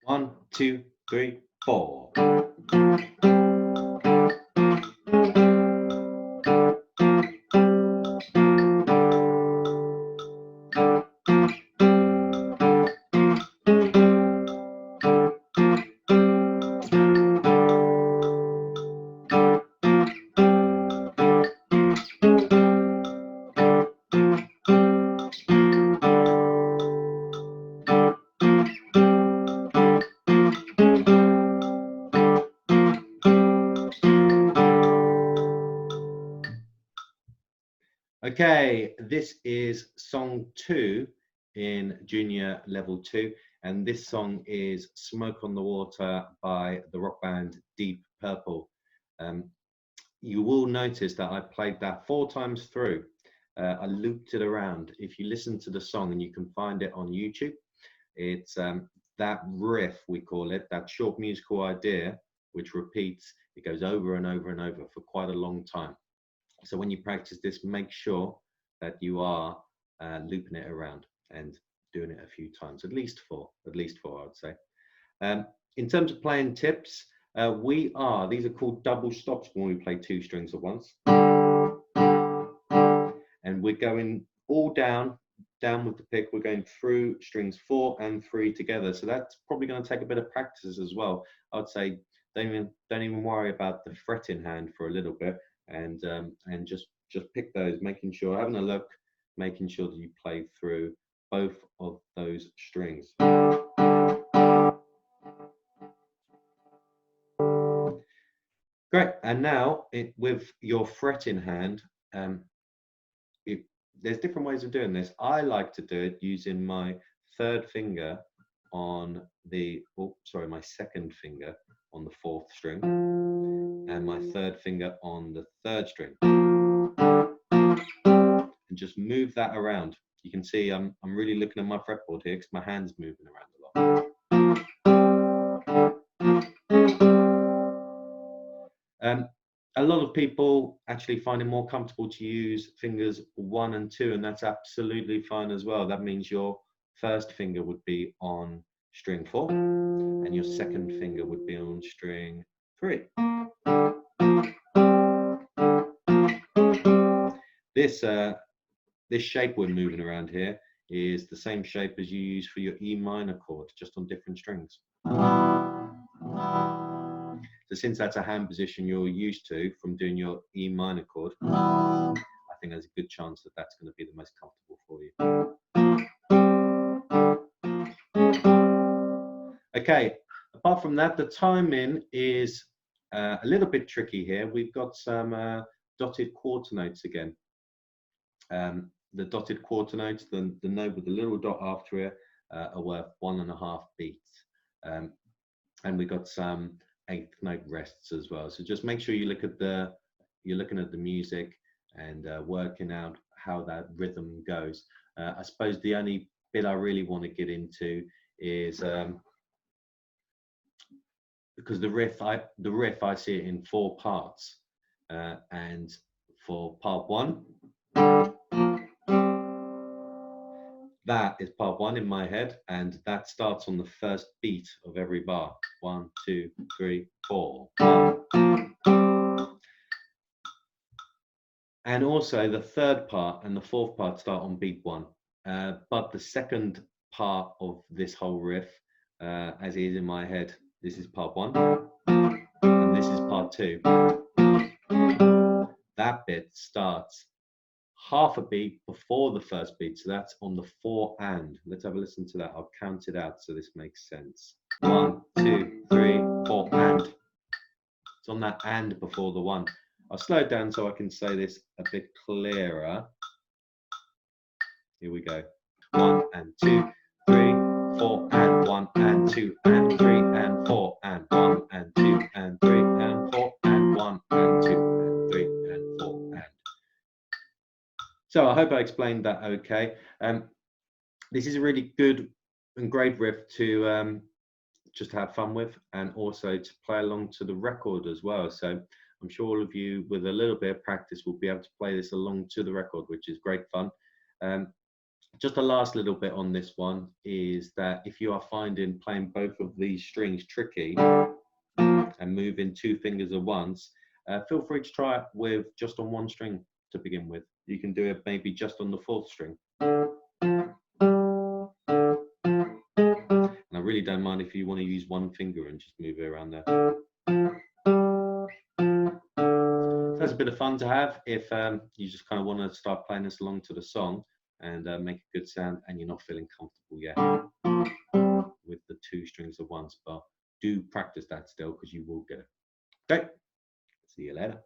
1, 2, 3, 4. Okay, this is song 2 in junior level 2, and this song is Smoke on the Water by the rock band Deep Purple. You will notice that I played that 4 times through. I looped it around. If you listen to the song, and you can find it on YouTube, it's that riff, we call it, that short musical idea, which repeats, it goes over and over and over for quite a long time. So when you practice this, make sure that you are looping it around and doing it a few times, at least four, I would say. In terms of playing tips, these are called double stops when we play 2 strings at once. And we're going all down with the pick. We're going through strings 4 and 3 together. So that's probably going to take a bit of practice as well. I would say don't even worry about the fretting hand for a little bit, and just pick those, having a look, making sure that you play through both of those strings. Great. And now with your fretting hand, there's different ways of doing this. I like to do it using my third finger on my second finger on the 4th string, and my third finger on the 3rd string, and just move that around. You can see I'm really looking at my fretboard here because my hand's moving around a lot. A lot of people actually find it more comfortable to use fingers 1 and 2, and that's absolutely fine as well. That means your first finger would be on string 4, and your second finger would be on string 3. This shape we're moving around here is the same shape as you use for your E minor chord, just on different strings. So since that's a hand position you're used to from doing your E minor chord, I think there's a good chance that that's going to be the most comfortable for you. Okay, apart from that, the timing is a little bit tricky here. We've got some dotted quarter notes again. The dotted quarter notes, the note with the little dot after it, are worth 1.5 beats. And we've got some 8th note rests as well. So just make sure you look at you're looking at the music and working out how that rhythm goes. I suppose the only bit I really want to get into is because the riff I see it in 4 parts, and for part 1, that is part 1 in my head, and that starts on the first beat of every bar. 1, 2, 3, 4. And also the 3rd part and the 4th part start on beat 1. But the second part of this whole riff, as it is in my head, this is part 1, and this is part 2. That bit starts half a beat before the first beat, so that's on the 4 and. Let's have a listen to that. I'll count it out so this makes sense. 1, 2, 3, 4, and. It's on that and before the 1. I'll slow it down so I can say this a bit clearer. Here we go. 1 and 2, 3, 4 and 1 and 2 and 3 and 4 and 1 and 2 and 3 and 4 and 1 and 2 and 3 and 4 and. So I hope I explained that okay. This is a really good and great riff to just have fun with, and also to play along to the record as well. So I'm sure all of you, with a little bit of practice, will be able to play this along to the record, which is great fun. Just a last little bit on this one is that if you are finding playing both of these strings tricky and moving two fingers at once, feel free to try it with just on one string to begin with. You can do it maybe just on the fourth string. And I really don't mind if you want to use one finger and just move it around there. So that's a bit of fun to have if you just kind of want to start playing this along to the song and make a good sound and you're not feeling comfortable yet with the two strings at once. But do practice that still because you will get it. Okay, see you later.